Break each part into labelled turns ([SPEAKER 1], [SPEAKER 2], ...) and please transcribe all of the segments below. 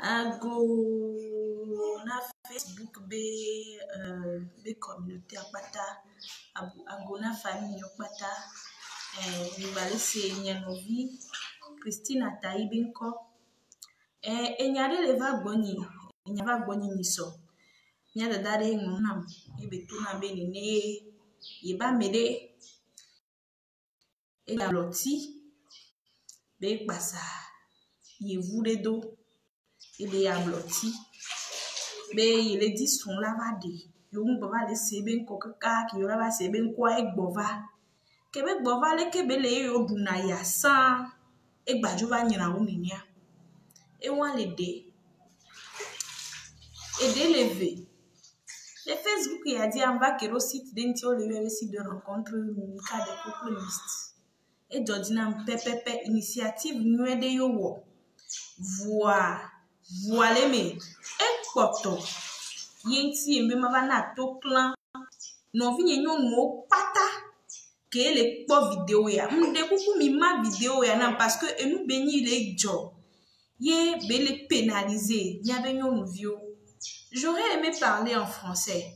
[SPEAKER 1] Ago na Facebook be communauté apata ago na famille apata nibale se nyanovi Christine Atayi benko enyade leva gbonyi enyava gbonyi niso nyada dare ngunam ebetuna benene yeba mede la loti be pasa yevude do ebe ya bloti be yele di son lavade yo ngba le sebe nkokaka ki yo lava sebe nkwa egbova kebe gbova le kebe le yo duna ya san egbajo va nyina uninia e wan le de leve le Facebook y a dit on va kéro site d'intio le site de rencontre cas de couple mixte et jodina pepepe initiative nué de yo wo voilà me e poto yenti embe mavana to clan no vi nyo mo pata ke le po vidéo ya mde kuku mi ma vidéo ya na parce que enu beni le jo ye bele pénalisé nya benyo mvio. J'aurais aimé parler en français,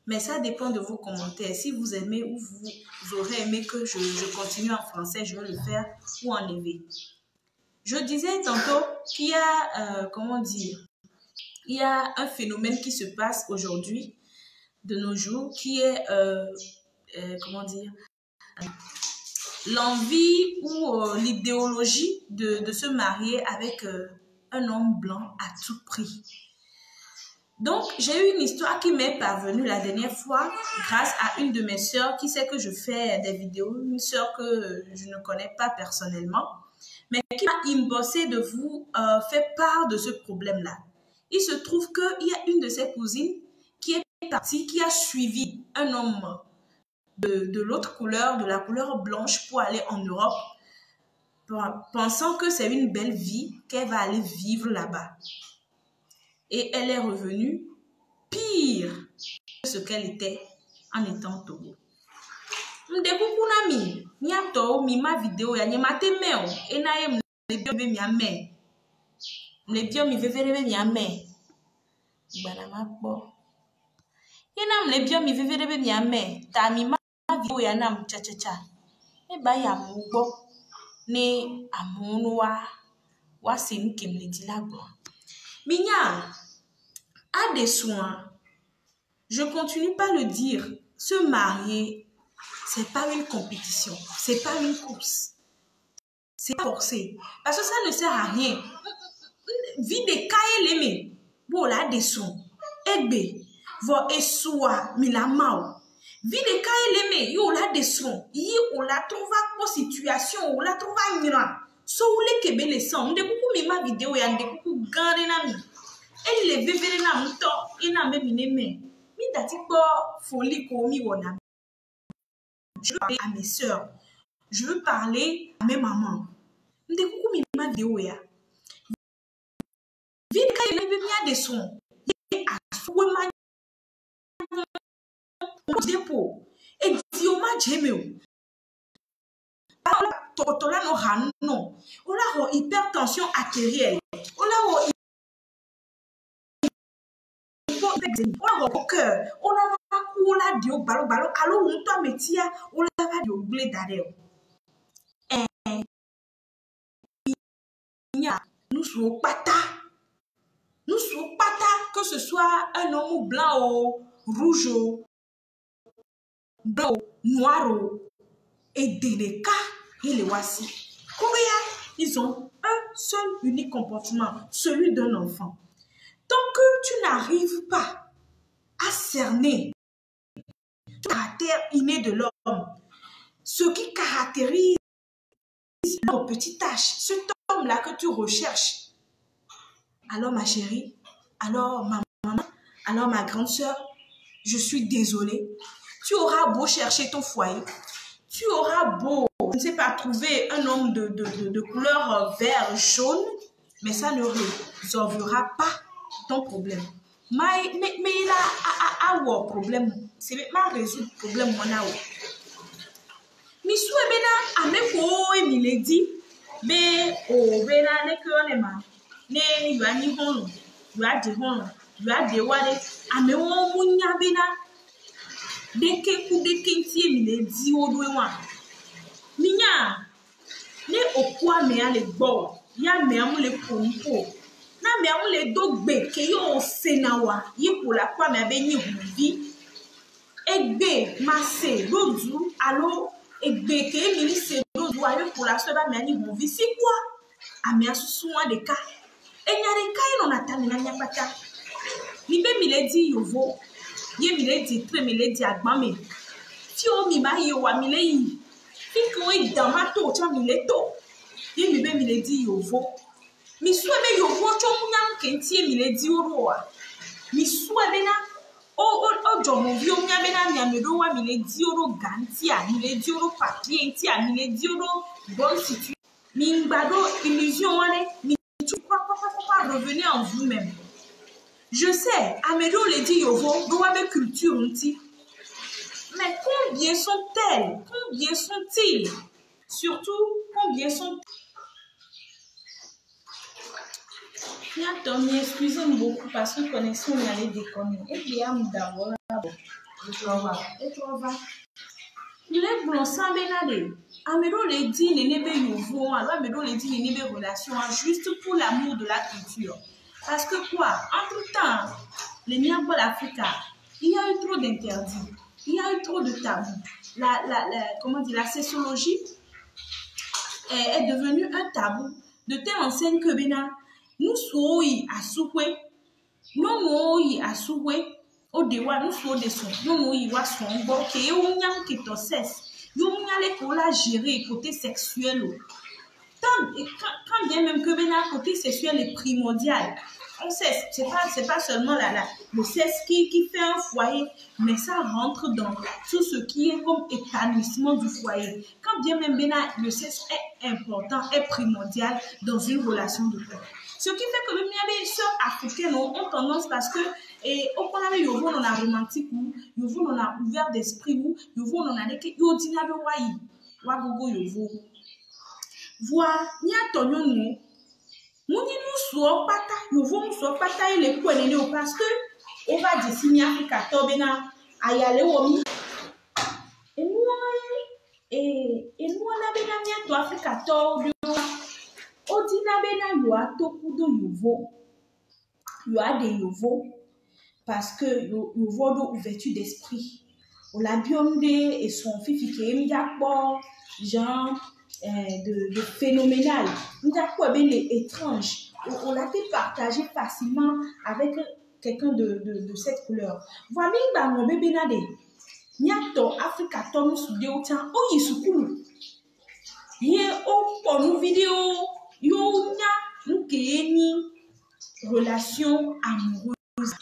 [SPEAKER 1] mais ça dépend de vos commentaires. Si vous aimez ou vous aurez aimé que je continue en français, je vais le faire ou enlever. Je disais tantôt qu'il y a, comment dire, il y a un phénomène qui se passe aujourd'hui, de nos jours, qui est, comment dire, l'envie ou l'idéologie de se marier avec un homme blanc à tout prix. Donc, j'ai eu une histoire qui m'est parvenue la dernière fois grâce à une de mes sœurs qui sait que je fais des vidéos, une sœur que je ne connais pas personnellement, mais qui m'a inboxé de vous faire part de ce problème-là. Il se trouve qu'il y a une de ses cousines qui est partie, qui a suivi un homme de l'autre couleur, de la couleur blanche pour aller en Europe, pensant que c'est une belle vie qu'elle va aller vivre là-bas. Et elle est revenue pire que ce qu'elle était en étant au Togo. M'dekukunami, niato mi ma vidéo ya nyemate meo, enaye m'lebio be mi ame, m'lebio mi vevere mi ame, banama bo. Yena m'lebio mi vevere be mi ame, ta mi ma vidéo ya nam cha cha cha. E ba ya mubo, ne amunwa, wa seni ke m'ledi lagbo. Minya, à des soins, je continue pas le dire, se marier, c'est pas une compétition, c'est pas une course, c'est pas forcé, parce que ça ne sert à rien. Vie de kaye leme, bon là des soins, ebe, vo esua milamao. Vie de kaye leme, yo là des soins, yi on la trouva pour situation, on la trouva nira. So ou le kebe le sang, de beaucoup mi ma vidéo ya de beaucoup gande na mi. Elle les bébés na muto, il n'a même mi dati po folie komi wona. Je veux parler à mes sœurs, je veux parler à mes mamans. Nde kuku mi ma vidéo ya. Vite quand il bébé a des sons, il a soué ma dépôt et dioma jemeo. Totola no hano, ola ho hypertension artérielle, ola ho on a cœur, on a dio balo alors on t'a métier, on a dio blé d'arrêt. Nous sommes pata, que ce soit un homme blanc ou rouge, blanc, noir et délicat, il est voici. Combien ils ont un seul unique comportement, celui d'un enfant. Tant que tu n'arrives pas à cerner le caractère inné de l'homme, ce qui caractérise l'homme petit H, cet homme-là que tu recherches, alors ma chérie, alors ma maman, alors ma grande soeur, je suis désolée, tu auras beau chercher ton foyer, tu auras beau, je ne sais pas, trouver un homme de couleur vert, jaune, mais ça ne résolvera pas ton problème. Mais il a un problème. C'est pas résoudre le problème. Mais si vous avez un peu de miledi, mais au bena ne que on est mal. ne yuani honu yuadi honu yuadi wade ame won munya bena deke ku deke ntie mi le di odo wa minya ne okwa me ale gbo ya me amu le pompo na me amu le dogbe ke yo senawa yipo la kwa me abenyi huvi egbe masse lodu alo egbe ke mi se lodu ayo pour la soba me ani huvi si kwa ame asusuwa de ka enyare kai no natani na nyapata mi be mi le di yovo ye mi le di tre mi le di agbame ti o mi ma ye wa mi le yi fi ko e dan ma to cha mi le to ye mi be mi le di yovo mi so be yovo cho munyam kentie mi le di oro a mi so be na o jomo vi o nya be na nya me do wa mi le di oro ganti a mi le di oro papier ti a mi le di oro bon situ mi ngbado illusion wane mi tu pas revenir en vous-même. Je sais, Amédo le dit yovo, doit be culture unti. Mais combien sont-elles? Combien sont-ils? Surtout, combien sont... Tommy, excusez-moi beaucoup parce que connexion on allait déconner. Et puis, d'abord, et toi va. Les blancs sans benade. Amédo le dit, les nébé yovo, alors Amédo le dit, les nébé relations, juste pour l'amour de la culture. Parce que quoi? Entre-temps, les Niambo l'Afrique, il y a eu trop d'interdits, il y a eu trop de tabous. La sexologie est devenue un tabou de telle enseigne que nous sommes à souhait, nous sommes à souhait, au dewa nous sommes des sons, nous sommes à son bon, qui est où n'y a que ton cesse, nous sommes pour la gérer côté sexuel. Quand bien même que le côté sexuel est primordial, on sait, c'est pas seulement le sexe qui fait un foyer, mais ça rentre dans tout ce qui est comme épanouissement du foyer. Quand bien même le sexe est important, est primordial dans une relation de couple. Ce qui fait que même les sœurs africaines ont tendance parce que au point où on a romantique ou on a ouvert d'esprit ou on a des qui ont dit voilà, ni atonyo nous. Mouni nous sois pata, nous voulons soit pata et les points de parce que on va dire si ni Africa tobena ayale womi. Et nous on a bena ni to Africa to de odina bena yo atoku do yovo. Yo a des yovo parce que yovo do ouverture d'esprit. On l'a biomde et son fifi qui est genre de phénoménal. Nous avons étrange. On l'a fait partager facilement avec quelqu'un de cette couleur. Voilà, mon bébé nade. Nyato Africa tom sous autant. Oh, il se coule. Yé oh pour nos vidéos. Yo nya nous ni relation amoureuse.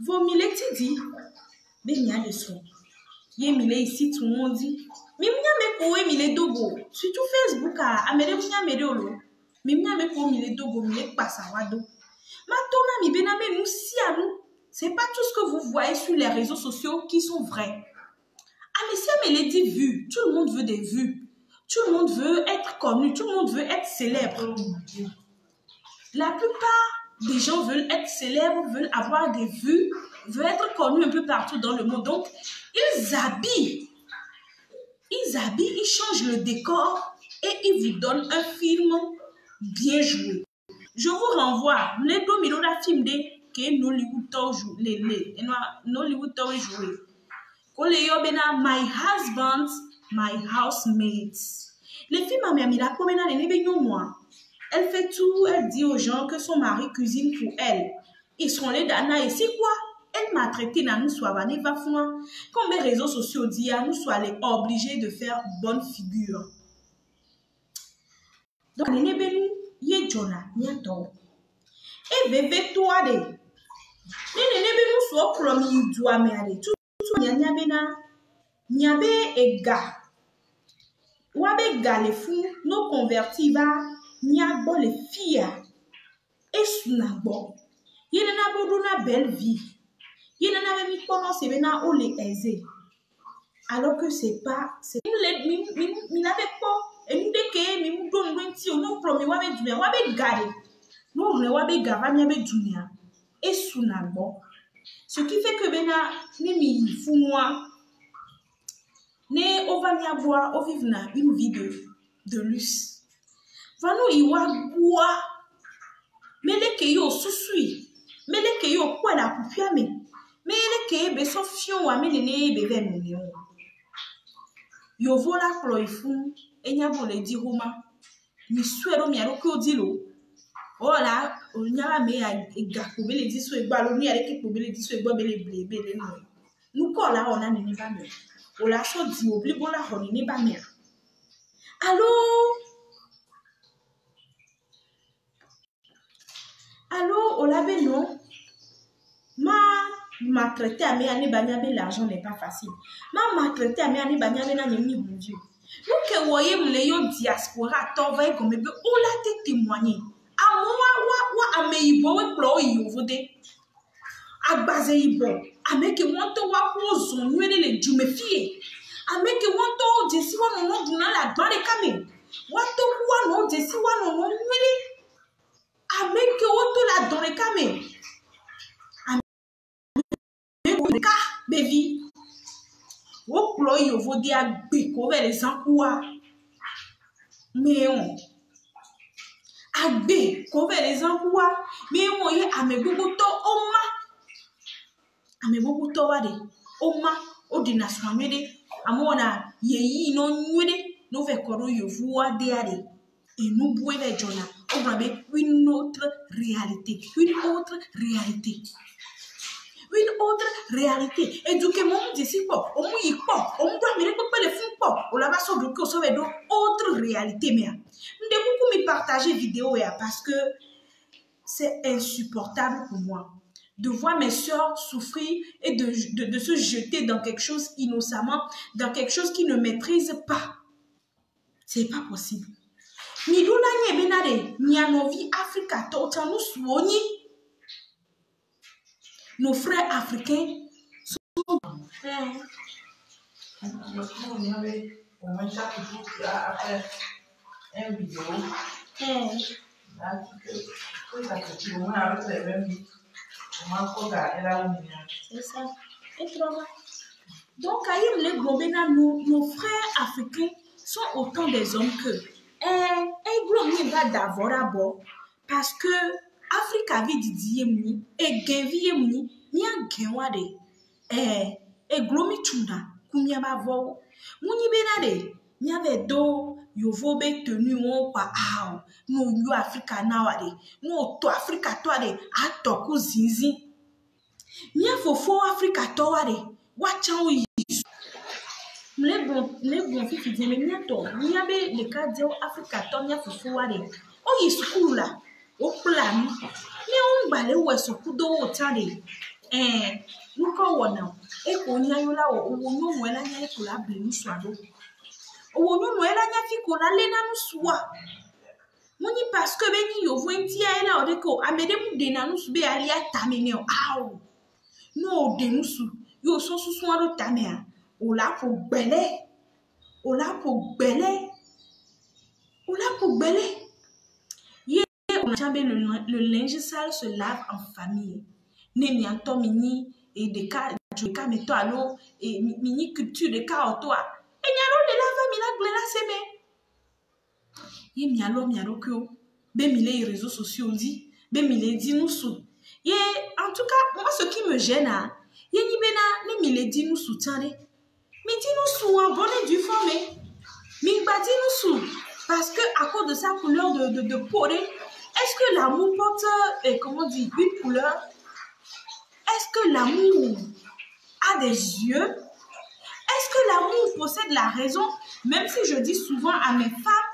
[SPEAKER 1] Vos mileti dit. Ben y a des sons. Yé mille ici tout le monde dit. Mimia me ko mille dogo. Surtout Facebook a amere mia merolo. Mimia me ko mille dogo mille pasawado. Matona mi bename nous si à nous. C'est pas tout ce que vous voyez sur les réseaux sociaux qui sont vrais. Ah mais si elle me dit vues, tout le monde veut des vues. Tout le monde veut être connu, tout le monde veut être célèbre. La plupart des gens veulent être célèbres, veulent avoir des vues, veulent être connus un peu partout dans le monde. Donc, ils habillent, ils changent le décor et ils vous donnent un film bien joué. Je vous renvoie, les deux millions de films que Nollywood joué. My Husband, My Housemates. Les films à Miamila, elle fait tout, elle dit aux gens que son mari cuisine pour elle. Ils sont les dana et c'est quoi? Elle m'a traité dans nous soit vanné va fouin. Comme les réseaux sociaux disent, nous soient les obligés de faire bonne figure. Donc, les nebenu, yé Jonah, niato. Et bébé toi de. Les nebenu soit promis doit me aller. Tout nya bena. Nyabe et ga. Wabe ga les fous, nos convertis va. Nyabo les filles. Et sunabo. Yé n'abo na belle vie. Il n'en avait mis pendant ces bénins ou les aisés. Alors que c'est pas. Il n'avait pas Et nous, dès que nous donne nous promis, wa be dunia, wa be gare. Nous, wa be gava, mi be dunia. Et sunabo. Ce qui fait que bena, ni mi founois, ne on va bien boire, on vivre une vie de luxe. Va nous y wa boire. Mele ke yo susui. Mele ke yo kwa la pupia me. Mele ke be so fion wa mele ne be ve mo. Yo vola ploifun enya bole di homa. Mi suero mi aro ko dilo. Ola onya me a ga ko bele di so egba lo ni are ke ko bele di so egba bele bele no. Nu ko la ona ni ba me. Ola so di obli bola ho ni ba me. Allô, Olabe non. Ma traité à mes années bagnabe, l'argent n'est pas facile. Ma traité à mes années bagnabe n'a ni bon Dieu. Nous que voyez m'leyo diaspora t'envoyer comme be ola te témoigner. A moi wa ameibo we plo yovode. Agbaze ibo. Ameke monto wa ko zonwele le jumefie. Ameke monto jesi wa no duna la dore kame. Wato wa no jesi wa no nwele. Ameke woto la dore kame. Ka baby wo plo yovo di agbe ko ve les ankoua mais on agbe ko ve les ankoua mais on ye amegogo to wade oma odina swamede amona yeyi no nwede no ve koro yovo wade ade et nous boué les jona on va une autre réalité. Une autre réalité. Éduquez-moi, d'ici pas. On mouille pas. On doit me récupérer les fonds pas. On l'a pas sauvé que ça va être autre réalité. Mais nous devons beaucoup me partager vidéo parce que c'est insupportable pour moi de voir mes soeurs souffrir et de se jeter dans quelque chose innocemment, dans quelque chose qu'ils ne maîtrisent pas. C'est pas possible. Ni dona nye benade ni anovi Africa tota nous soigner. Nos frères africains sont... C'est ça. Donc, nos frères africains sont autant des hommes que... parce que Africa vit didiemni et genviemni ni a genwade e glomi tuna kumia ba vo muni benade ni ave do yovo be tenu on pa aw no yu Africa nawade no to Africa to ade atoku zinzi ni afofo Africa to ade wacha o yi les bons filles disent mais ni abe le cas de Africa to ni afofo ade o yi school la o plan ni on gbale we so kudo o tade nuko wona e ko nya yo la o wonu mo ela nya ko la ble nu swado o wonu mo ela nya fi ko la le na nu swa moni parce que be ni yo venti ya ela o de ko amede mu de na nu su be ali atamene o aw no de nu su yo so su swado tamea o la ko gbele ye on chambe le linge sale se lave en famille. Nemi antomini et des cas mais toi allo et mini culture de cas toi et nyalo le lava mi la glela seme ye mi allo que be mi les réseaux sociaux dit be mi les dit nous sous ye en tout cas moi ce qui me gêne ye ni bena ne mi les dit nous soutien mais dit nous sous en bonne et due forme mi ba dit nous sous parce que à cause de sa couleur de peau est-ce que l'amour porte comment dire une couleur? Est-ce que l'amour a des yeux? Est-ce que l'amour possède la raison? Même si je dis souvent à mes femmes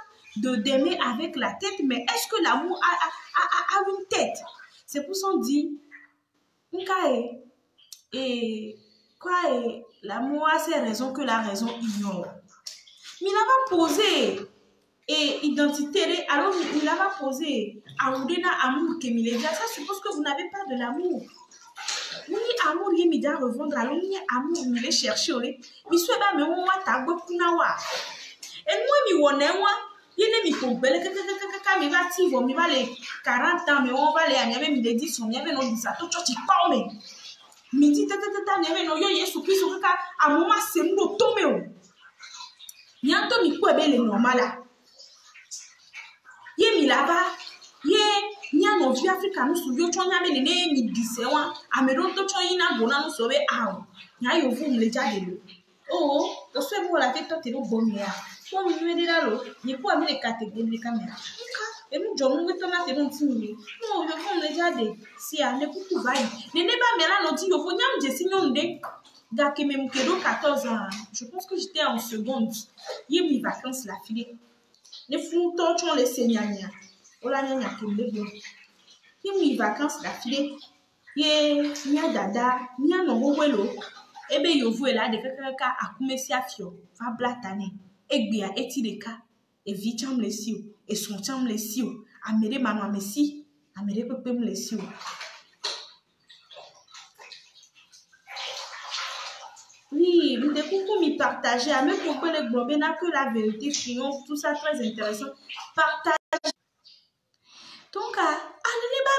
[SPEAKER 1] d'aimer avec la tête, mais est-ce que l'amour a une tête? C'est pour ça qu'on dit, l'amour a ses raisons que la raison ignore. Mais il n'a pas posé et identité, alors il n'a pas posé amour que ça suppose que vous n'avez pas de l'amour. Ni amour yi mi da revendre alors ni amour mi le chercher ole mi so ba me won wa ta gbo kuna wa Et moi, mi wonne moi, il est mi pompele, mi va tivo, mi va les 40 ans, mais on va les années, mi les 10 on y avait non 10 à tout, tu parles. Mi dit tata, mi avait no yo yesu Christ, à moment c'est mon tomé. Nyanto mi ko ebe le normal. Ye mi là-bas, ye nya no vi Africa no so yo twa nya me ne mi disewa amero to twa ina bona no so be awo nya yo vu mle jade lo oh to so e mo la te to te no bomi ya ko mi me de la lo ni ko mi le catégorie de caméra e mu jo mu to na te no ti mi no yo vu mle jade si a ne kuku bai ne ba me la no ti yo fo nya mje si nyonde ga ke me mu kedo 14 ans je pense que j'étais en seconde ye mi vacances la fille les flous torchons les seigneurs. Ola nya kende bo. Ye mi vacances la fille. Ye nya dada, nya no welo. Ebe yovu ela de kaka akumesi afio. Va blatane. Egbia eti de ka. E vi cham le siu. E son cham le siu. Amere mano amesi. Amere pepe le siu. Oui, mais coucou m'y partager. À mes propos, les globes, n'a que la vérité triomphe. Tout ça très intéressant. Partage. Donc, allez,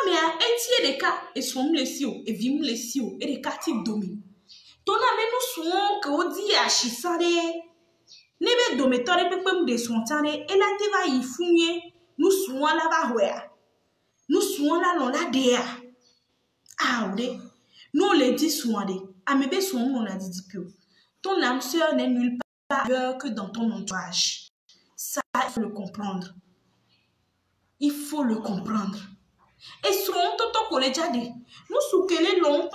[SPEAKER 1] mais à etier des cas, et son les siou, et vim les siou, et des cas type domi. Ton ami nous sont que on dit à chisare. Nebe dometore pepe de son tane, et la te va y fouiller. Nous sommes là bas, ouais. Nous sommes là, non, là, déa. Ah, oui. Nous les dit soigner. Amébé son on a dit que ton âme sœur n'est nulle part ailleurs que dans ton entourage. Ça, il faut le comprendre. Il faut le comprendre. Et son toto collégiade, nous soukele long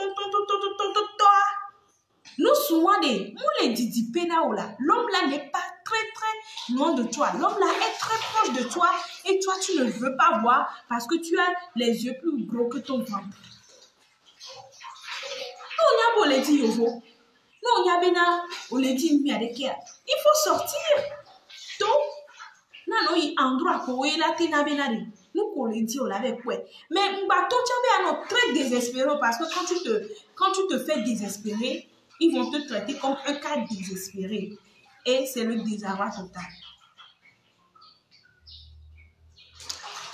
[SPEAKER 1] nous souvent des nous les didi penaola. L'homme là n'est pas très loin de toi. L'homme là est très proche de toi et toi tu ne veux pas voir parce que tu as les yeux plus gros que ton ventre. On a dit yovo. Non, on a bena, on le dit mi adekea. Il faut sortir. Donc, non, il endroit pour la tina benari. Nous qu'on le dit, on l'avait quoi. Mais bateau tu es très désespéré parce que quand tu te fais désespérer, ils vont te traiter comme un cas désespéré. Et c'est le désarroi total.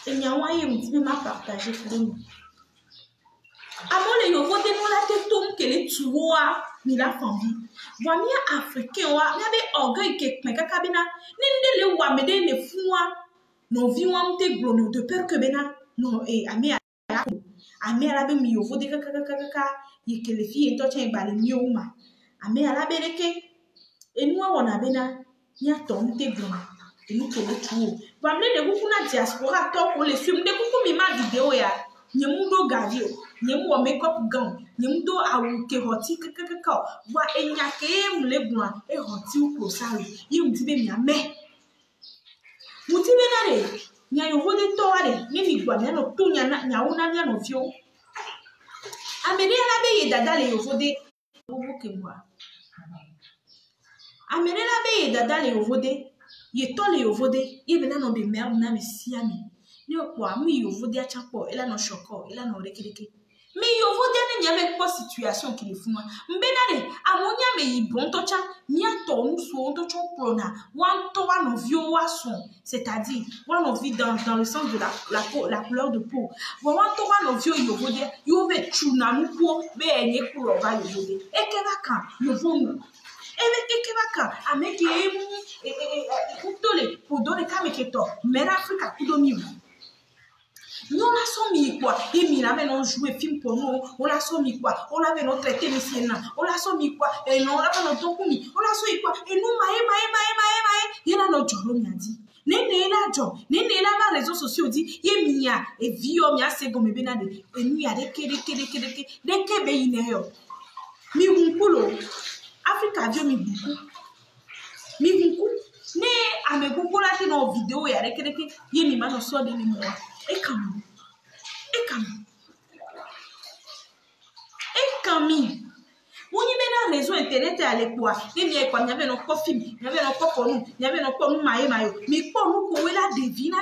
[SPEAKER 1] Et il y a un moyen de m'a partagé pour nous. Avant les yovo de nous la tête tombe que les tuoa ni la famille. Voici africain wa n'abe orgueil que mais kakabina n'inde le wa mede le fua no vi wa mte glono de peur que bena no ami ala be mi yovo de kaka yeke le fi ento chen ba le mi o ma ami ala be leke enu wa na bena nya to mte glono enu to le tuo va me de kuku na diaspora to ko le film de kuku mi ma vidéo ya nyemundo gadio nyemu wa make up gown nyemundo awu ke hoti kaka wa enya ke mle gwa e hoti u sale yi mtibe mi ame mutibe na re nya yo vode to are ni mi gwa na to nya na una nya no fio amere la be ye dada le yo vode owo ke mwa amere la be ye dada le yo vode ye to le yo vode ye be na no be mer na me siami ni okwa mi yo vode a chapo ela no shoko ela no rekeleke mi yo vode na nya me ko situation ki le fuma mbenare amonya me yibon to cha mi ato nu so to cho prona wan to wa no vio wa son c'est-à-dire wan no vi dans le sens de la couleur de peau wan to wa no vio yo vode yo ve chuna mu po be enye kuro ba yo vode ekeba kan yo vomu ebe ekeba kan ameke kutole podore kameketo mera Africa kudomi. Nous la sommes quoi? Et mi la on jouer film pour nous. On la sommes quoi? On avait notre traité de Siena. On la sommes quoi? Et non, on la notre dokumi. On la sommes quoi? Et nous maé. Il y a notre jour on a dit. Nene la job. Nene la ma réseaux sociaux dit. Ye miya et vio miya se gomme benade. Et nous y a des kede kebe ineyo. Mi hunkulo. Africa Dieu mi beaucoup. Mi beaucoup. Ne ame beaucoup la te dans vidéo ya kede ye mi ma no so de mi mo. Et Camille. On y met la réseau internet à l'époque. Il y avait nos film, il y avait nos coconou, il y avait nos pommes maïmaïo. Mais pour nous, qu'on la devina,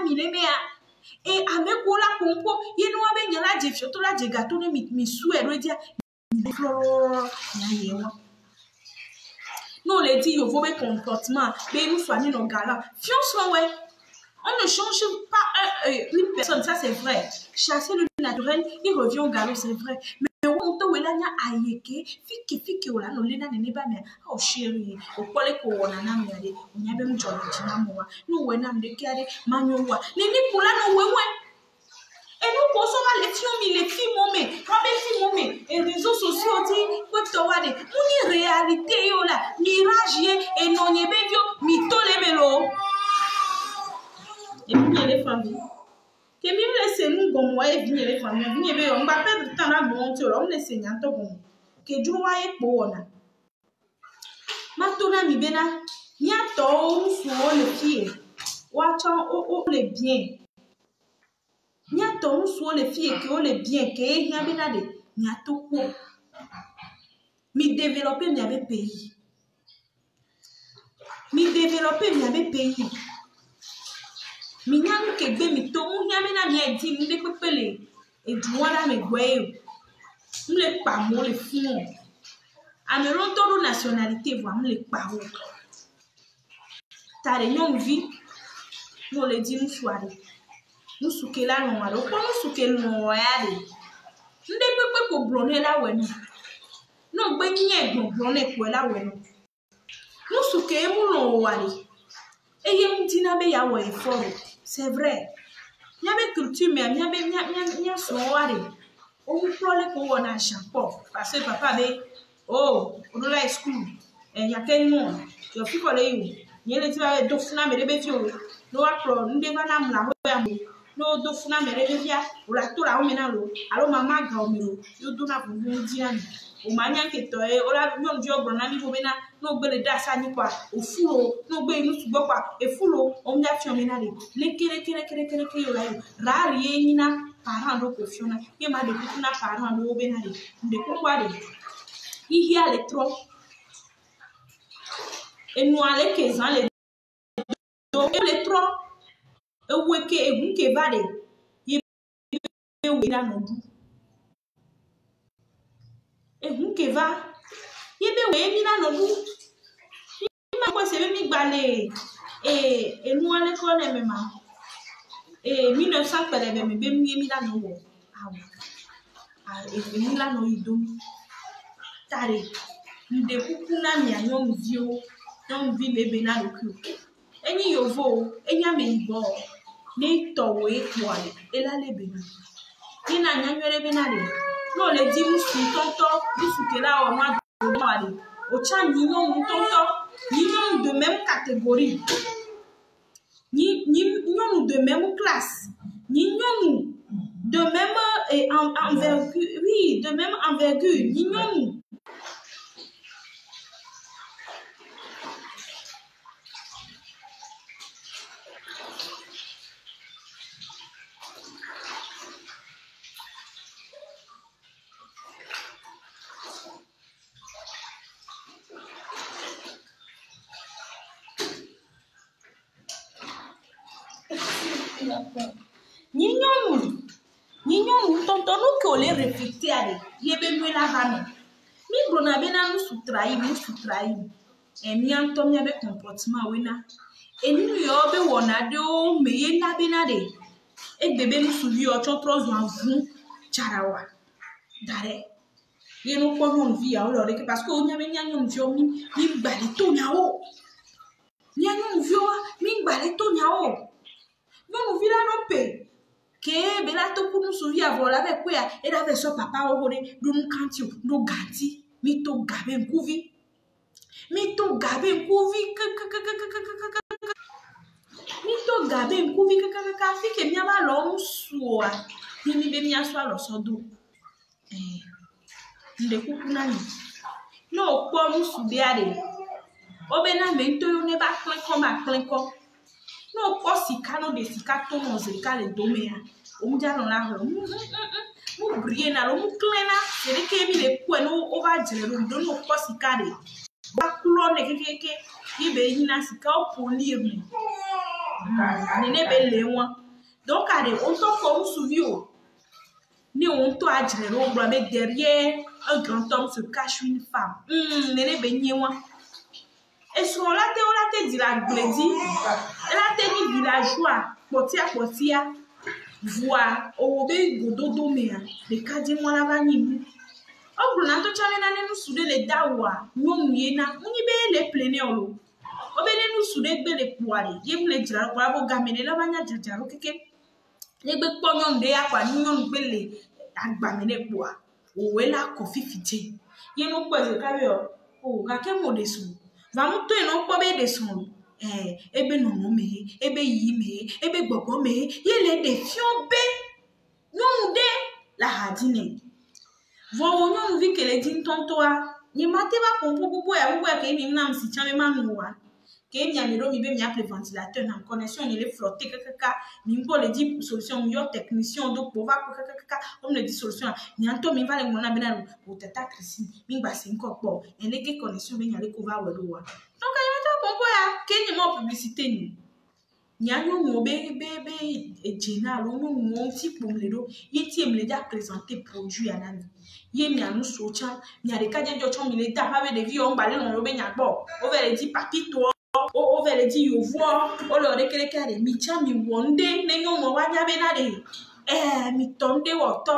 [SPEAKER 1] et à mes cola pompo, il nous avait y a la jef, surtout la gâteau de mi sou et redia. Nous, on les dit, il faut des comportements, mais nous soignons nos galants. Fions-nous, ouais. On ne change pas une personne, ça c'est vrai. Chasser le naturel, il revient au galop, c'est vrai. Mais on te wela nya ayeke, fiki ola no lena ne ba me. Oh chérie, o kole ko wona na me ade, onya be mu jolo jina mo wa. No we na me kare manyo wa. Ni kula no we. Et nous consommons les films moments, et les réseaux sociaux dit que tu as une réalité là, mirage et non yebevio mito lebelo. Et puis les familles. Que même laisser nous comme moi et venir les familles, venir on va perdre temps à monter là, on laisse nyanto bon. Que Dieu va y bona. Maintenant mi bena, nyanto sur le pied. Watchant au les biens. Nyato soit les filles qui ont les biens qui est bien benade nyato ko mi développer mi avec pays mi pays mi nyamu ke be mi to mu nyame na mi edi mi de pepele e duwara me gwe mi le pa mo le fun ameron to nationalité voix mi le pa o tare nyom vi no le di mu soare nous souke la non alors quand nous souke non yade ndé pepe ko blonné la wenu non gbe nye blonné ko la wenu nous souke mu non wali e ye mtina be ya wo effort c'est vrai nya be culture mais nya so wali o mu prole ko wona chapeau parce que papa be oh on la school e ya ken non yo fi ko le yu nyele ti ba do funa me be fi o no wa pro ndé ba na mu la ho ya mu no do funa mere via o la to la o menalo alo mama ga o mero yo do na bubu diani o manya ke to e o la nyom di ogro na ni bo bena no gbele da sa ni kwa o fulo no gbe inu sugbo kwa e fulo o mja fi o menale le kere yo la yo rari e nyina parent do ko fiona ye ma de kuna parent do benale nde ko kwa de ihi ale tro e no ale ke zan le do le tro eweke egunke vade ye be na no du egunke va ye be we mi na no du ma ko se be mi gbale enu ale ko le mema 1900 pele be me be mi na no wo awo e mi la no ido tare nde kuku na mi anyom vio non vi le be na lo ku enyi yovo enya me ibo ni towe kwale elale bena ina nyanyere bena le no le di musu tonto musu kela o ma do wale o cha nyinyo tonto nyinyo de même catégorie nyinyo de même classe nyinyo de même envergure oui de même envergure nyinyo Nyinyom tonto no ke ole reflecter ale yebe nwe la vano mi brona bena no sutrai e mi anto mi be comportement wena e nu yo be wona de o meye na bena de e bebe no suvi o chotro zo anvu charawa dare ye no ko no vi a o lo re parce que o nya be nyanyom vi o mi gbale to nya o nyanyom vi o mi gbale to nya o no vi la no pe que bela to kunu suvi avola be kwa e da be so papa o hore do nu kanti o do ganti mi to gabe nkuvi mi to gabe nkuvi kaka fike mi aba lo nsuo a ni be mi aso alo so do nde kuku na ni no po nsu be ade o be na me nto yo ne ba klenko no po sika no de sika to no zika le do me a o mu ja no la ho mu brie na lo mu klena se de ke mi le ku no o ba jere lo do no po sika de ba kulo ne keke ibe yina sika o polir ni ne be le won donc ade on to ko mu suvi o ni on to a jere lo bro mais derrière un grand homme se cache une femme ne be nyi won Et sur la te dit la glédie, la te dit villageois, potia, voix, au bé gododo mea, les cadets moi la vanille. Oh, pour n'entendre jamais nous souder les dawa, nous yena, nous y les plénéolo. Oh, ben nous souder les poils, y les dire, pour gaminer la vanille, ok. Les bêtes pognon de à quoi nous belle agbamine bois. Ou est la coffee fité. Y nous pas de cabio. Oh, quel mot de son. Va nous tout et non pas de son. Ebe non me, ebe yi me, ebe bobo me, y les défions bé. Non de la radine. Vous non vu que les din tontoa. Ni mate va pour ya vous que ni nam si chame manoa. Que mi amiro mi be mi appelle ventilateur na connexion ni le flotter kaka mi mpo le dit solution mi yo technicien do pour va kaka on me dit solution ni anto mi va le mona bena o tata Christine mi ba se nko po en le ke connexion be nyale ko va wedo wa donc ayo ta pompo ya ke ni mo publicité ni nyanyo mo be e général o mo ti pour le do yeti em le da présenter produit ya nani ye mi anu socha mi a de ka je jo chon mi le da pa be de vi on ba le no be nya gbo o ve le dit papito o vele di yo vo o lo de kere kere mi cha mi wonde ne yo mo wa nya be na de mi tonde wo to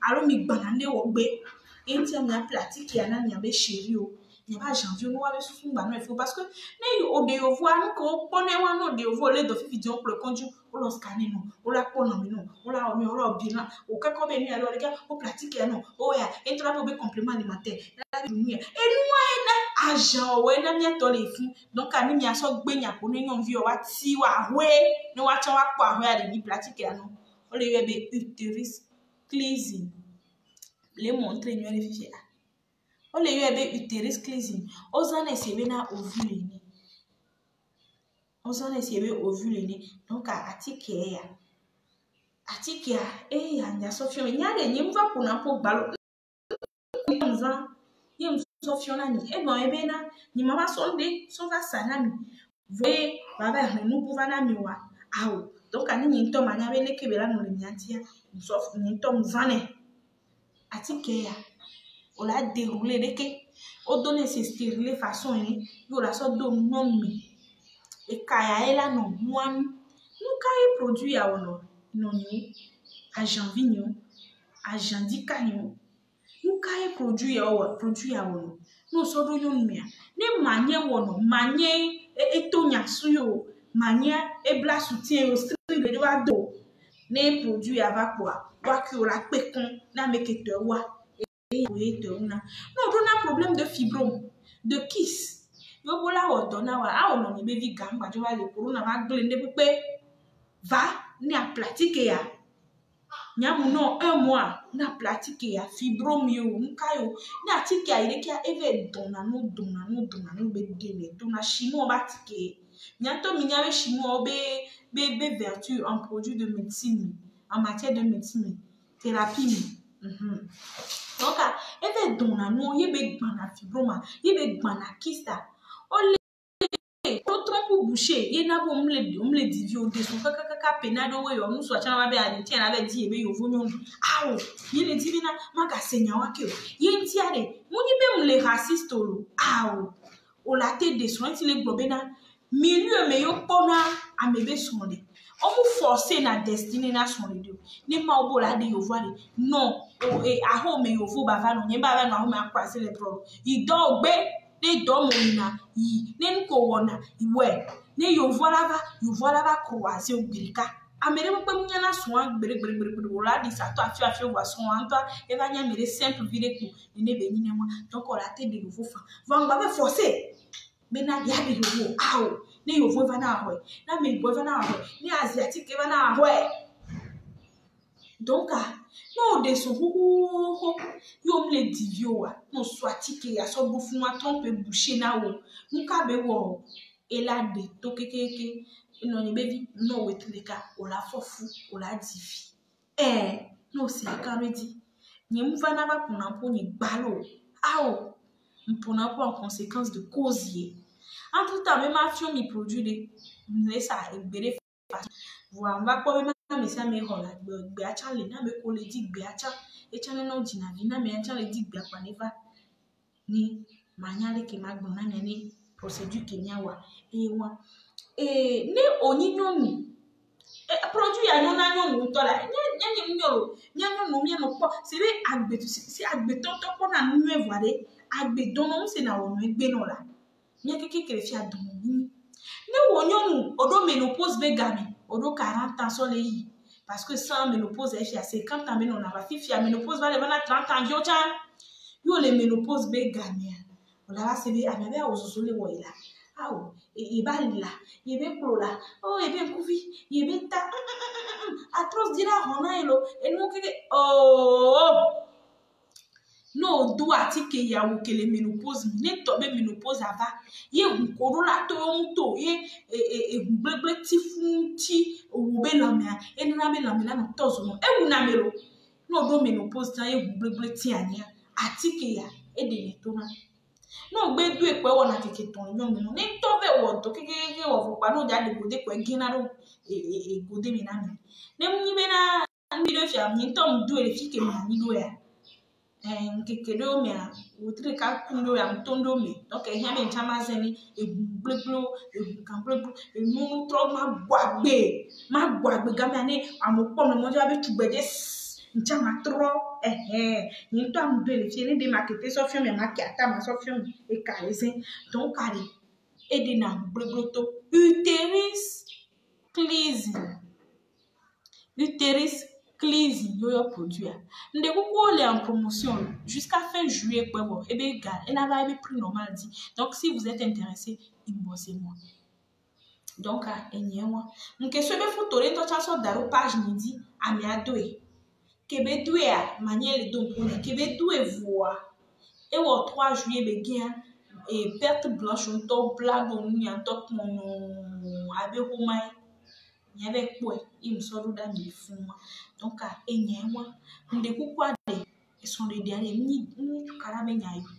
[SPEAKER 1] aro mi gbanande wo gbe enti mi a pratique ya na nya be chéri o nya ba janvier no wa be susu gba no e fo parce que ne yo o de yo vo anu ko pone wa no de yo vo le do fi video pour le conduire o lo scanner no o la po no mi no o la o mi o lo bi na o ka ko be ni alo de ka o pratique ya no o ya enti la po be complément alimentaire la bi nu ya e nu wa agent ouais na mi to le fun donc ani mi aso gbe nya ko ni yon vi o wa ti wa we ni wa chan wa pa we ale ni pratique ya no o le be utérus cleansing le montrer ni le fiche o le be utérus cleansing o zana se be na ovule ni o zana se be ovule ni donc atike ya ya nya so fi nya de ni mva ko na po gbalo nza yem so fiona ni e bon ebe na ni mama sonde so va sanami voye baba no pouva na mi wa awo donc ani ni to manya be le kebela no le nyantia so ni to mvane atike ya o la dérouler de ke o donner ces stérile façon ni yo la so do nomi e kaya ela no muan nu kai produit ya wono no ni agent vigno agent dikanyo nu kai produit ya wono no so do yon mia ne manye wono manye etonya suyo manye e bla soutien o string de wa do ne produit ya va quoi wa ki o la pekon na mekete wa e te una no do na problème de fibrome de kiss yo bola o do na wa a ono ni be vi gamba jo wa le corona va glende pepe va ni a pratique ya nyamu no 1 mois na pratique ya fibrome yo nkayo na atike ya ile kia eve dona no be dele dona chinois ba tike nyanto minyawe chinois be vertu en produit de médecine en matière de médecine thérapie donc eve dona no ye be gbana fibrome ye be gbana kista o le trompe boucher ye na bo omle divio de so kaka penado we yo nusu acha ba be adenti na be di ebe yo vonyo awo ye le divina maka senya wake ye ntiare muni be mle raciste lo awo o la te de so nti le globe na milieu me yo pona amebe sonde o mu forcer na destinée na son de ni ma obo la de yo voile non o aho me yo vo ba va no nye ba va no aho me akwase le pro i do gbe ne do mo na yi ne nko wona iwe ne yo voila va croiser obirika amere mo pe munya na so agbere la di sa to afi wa so anto e va nya mere simple vire ko ne be nyine mo donc on la te de yo fa va ngba be forcer be na ya de yo awo ne yo vo va na ahwe na me bo va na ahwe ni asiatique va na ahwe donc no de so yo mle divio wa no swatike ya so bofu ma trompe boucher na wo nka be wo ela de to kekeke no ni baby no wetleka o la fofu o la divi no se akaredi ni mva na ba pona po ni balo awo mpona po en conséquence de causier en tout temps même afio mi produit de nesa egbere wa mva ko be me sa me hola gbe acha le na me ko le di gbe acha e cha no dina vi na me acha le di gbe apa neva ni manyale ke magbona ne ni procédure Kenya wa et moi et ne oninyonu produit ya nyona nyonu to la nyanye nyoro nyonu mi no po c'est be agbetu c'est agbeto to po na nu e voile agbedono c'est na wonu egbe no la nya keke krefi adomo ni ne wonyonu odo ménopause be gami odo 40 ans so le yi parce que sans ménopause e fi à 50 ans mais on a va fi à ménopause va le bana 30 ans yo cha yo le ménopause be gami on va se be amebe ozozo le wo ila awo ibalila yebe plola oh yebe kuvi yebe ta atroce dira hona elo enu keke oh no do atike ya wo kele ménopause ne to be ménopause ava ye hunkoro la to nto ye gbegbe ti fun ti owo be lo me enu na be lo me na no tozo no ewu na melo no do ménopause ta ye gbegbe ti ania atike ya edele to na no gbe du epe wona keke ton yon no ni to be wo to keke wo fo pa no ja de gode pe gina ro gode mi na mi ne mu be na ndi do fi am ni to mu du e fi ke ma ni do ya keke do mi a wo tre ka kundo ya mtondo mi donc e ya me chama zeni egbeglo egbeglo enu tro ma gbagbe ga mi ani amopo no mo ja be tugbede nchama tro ni to am do le fi ni de marketer so fi me marketer ma so fi me e ka ese donc ari e de na gbeglo to utérus cleansing yo produit nde kuko le en promotion jusqu'à fin juillet quoi bon et ben gars et n'a pas eu prix normal dit donc si vous êtes intéressé inboxez-moi donc enyewa nke so be photo le to chanso daro page midi ami adoe kebe doe a manière donc on kebe doe voix et au 3 juillet be gien et perte blanche on to blague on ni en top mon abe homai nyebe kwe imsoro da mi fuma donc enyewa nde kukwa de son de diale ni tukara be nyayo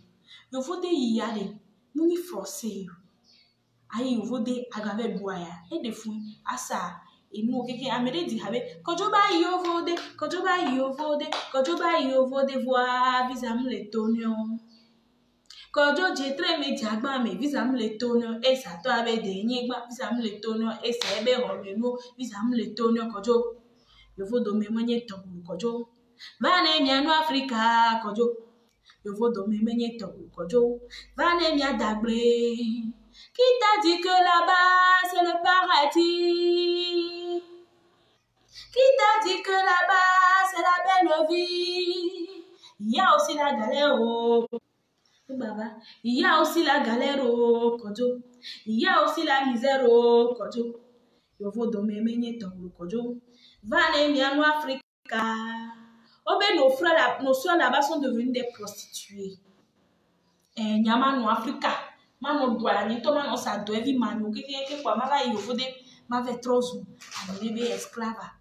[SPEAKER 1] yo vode yiyale ni forcer yo ayi yo vode agave boya e de fun asa inu keke amede di habe kojo ba yo vode voir visa mu le tonio kojo je tre me jagba me visa mu le tonio e sa to abe de yin gba visa mu le tonio e se ebe ho me no visa mu le tonio kojo yo vodo me menye to kojo vane mi anu Africa kojo yo vodo me menye to kojo vane mi adagbre qui t'a dit que là-bas c'est le paradis qui t'a dit que là-bas c'est la belle vie il y a aussi la galère oh baba il y a aussi la galère oh kojo il y a aussi la misère oh kojo yo vodo me menye to kojo vane mi anu Africa. Oh ben nos soeurs là-bas sont devenus des prostituées. Nyama no Africa. Mano doa ni to mano sa do evi manu ke kwa mava yo vode ma ve trozu ani be esclava.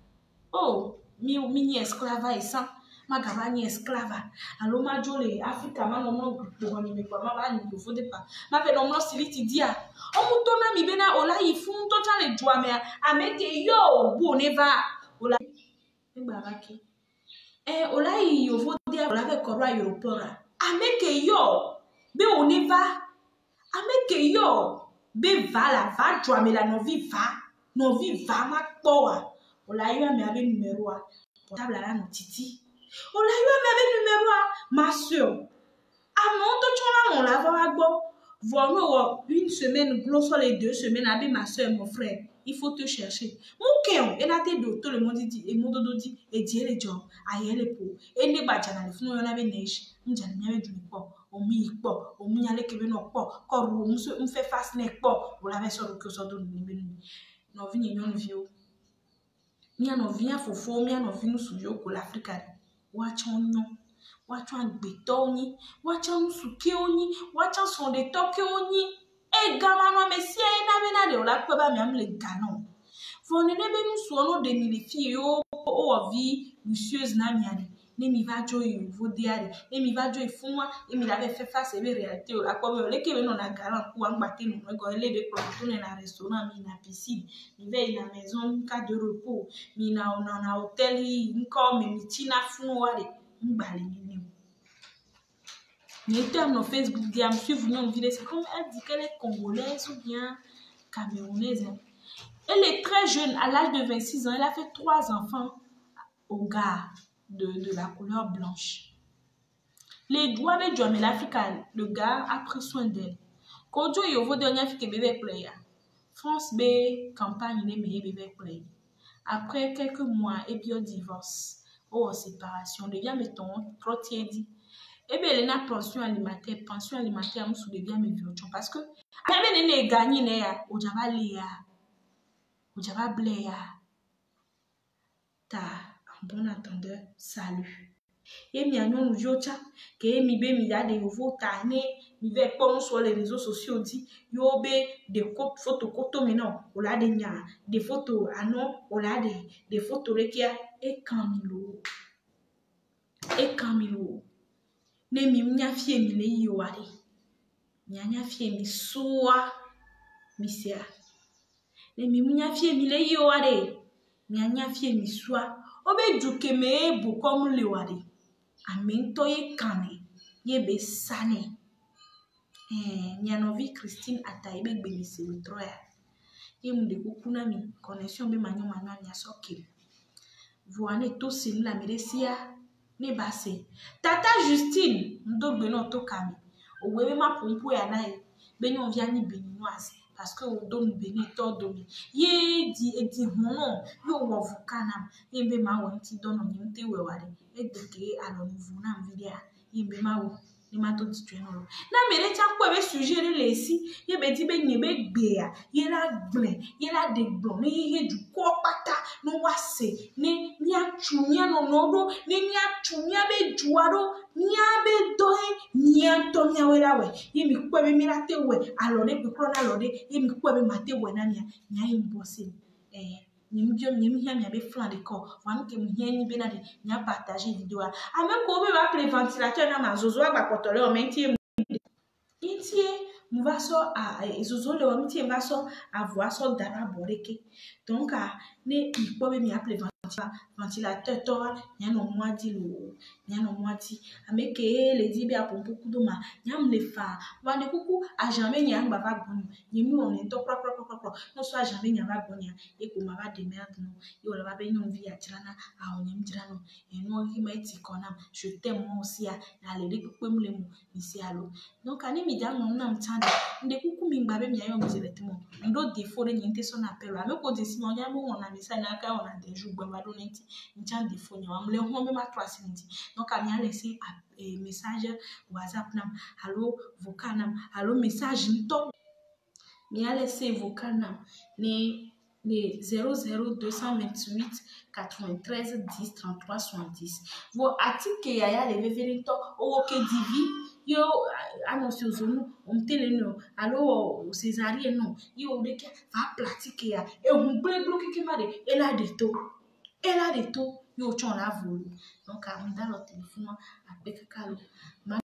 [SPEAKER 1] Oh, mi ni esclava isa. Ma gaba ni esclava. Alo ma jole Africa mano mo do ni me kwa mava ni yo vode pa. Ma ve no mo siliti dia. O mu to na mi be na ola ifun to cha le doa me ameke yo bo neva ola ngbaraki. Ola yo vode ola ve korwa europora. Ameke yo be oneva ameke yo be va joa me la no vi va ma poa ola yo me ave numéro a portable la no titi ola yo me ave numéro a ma soeur amon to chona on la va gbo vono une semaine gros sur les 2 semaines avec ma soeur mon frère il faut te chercher mon cœur et la tête de tout le monde dit et mon dodo dit et dire les gens aye le po et ne ba jana le funu yo na be neige njani nya be du po omi po omi ale kebe no po ko ru mu fe fast neck po o la ve so ko so do ni be ni no vi ni no vio mi ano via fofo mi ano vi nu su yo ko l'Africa wa chonyo wa chan gbeto ni wa chan su ke oni wa chan son de to ke oni e gama no mesia e na be na de o la pe ba mi am le ganon fo ne be nu su ono de mi le fi yo o vi lucieuse na mi ani ne mi va jo yo vode ari e mi va jo ifunwa e mi la be fe face be réalité o la ko me le ke be no na garan ku an gbate no go le be ko to ne na restaurant mi na piscine mi ve na maison cas de repos mi na hôtel nko mi tina funu wale ngbale ni N'était sur Facebook, dit, me suivre une vidéo, c'est comme elle dit qu'elle est congolaise ou bien camerounaise. Elle est très jeune, à l'âge de 26 ans, elle a fait 3 enfants au gars de la couleur blanche. Les doigts avec John, mais l'Afrique, le gars a pris soin d'elle. Quand tu es au dernier Afrique, bébé play. France B, campagne, les meilleurs bébés play. Après quelques mois, et puis au divorce, ou en séparation, devient, mettons, trop dit. Et bien, elle a pension alimentaire, on se devient mes vieux. Parce que, elle est gagnée, au Java Léa, au Java Bléa. Ta, en bon attendeur, salut. Et mi anyo nous yocha que mi be mi ya de nouveau tane mi ve pon sur les réseaux sociaux dit yo be des photos koto maintenant on l'a de nya des photos anon on l'a des photos rekia et Camilo ne mi nya fie mi le yo ari nya fie mi soa mi sia ne mi nya fie mi le yo ari nya fie mi soa obe duke me bo comme le wari amento ye kane ye be sane nyanovi Christine ataibe gbemisi utroya ye munde kukuna mi connexion be manyo nya sokil voane to sinu la meresia ne base tata Justine ndogbe no to kami owe ma pompo ya na e benyo via ni béninoise parce que o don béni to domi ye di hono yo wo vukana ye be ma wo nti dono ni nte we ware e deke alo nouveau na video ye be ma wo ni ma to ti no na mere cha ko be suggérer les si ye be di be nye be gbe ya ye la de gbon ni ye du ko pata no wase ni achumia no nodo ni achumia be juaro ni abe doe ni antomia werawe ye mi ko be mirate we alo de pe na lo de ye mi ko be mate we na nya impossible be flan de corps wan ke ni be na de nya partager vidéo a même ko be ba play ventilateur na ma zozo agba kotole o mentie va so a zozo le o mentie va so avoir so dara boreke donc ne ko be mi appeler ventilateur to nya no mwadi ameke le di be apompo kudoma nya me fa wa de kuku a jamais nya ngba va gbonu ni mi on to pro no so a jamais nya va gbonya e ko ma va de merde no e o va be nyon vi atirana a on nya mdirano e no ki ma ti kona je t'aime moi aussi a le de kuku mu le mu isi alo donc ani mi ja no na mtande nde kuku mi ngba be mi ayo mi directement ndo défaut ni nte so na appel a me ko de si mo nya mo on a message na ka on a des jours gba do nti njan défaut nya am le ho me ma 3 sinti donc a mi a laissé message WhatsApp nam allo vocal nam allo message nto mi a laissé vocal nam ni 00228 93 10 33 70 vo atike ya le veveri to o ke divi yo annonce ozonu omtele no allo césarien no yo de ke va pratique ya e hun bleblo kike mare ela de to yo chon la volu donc a mda lo téléphone a pe kakalo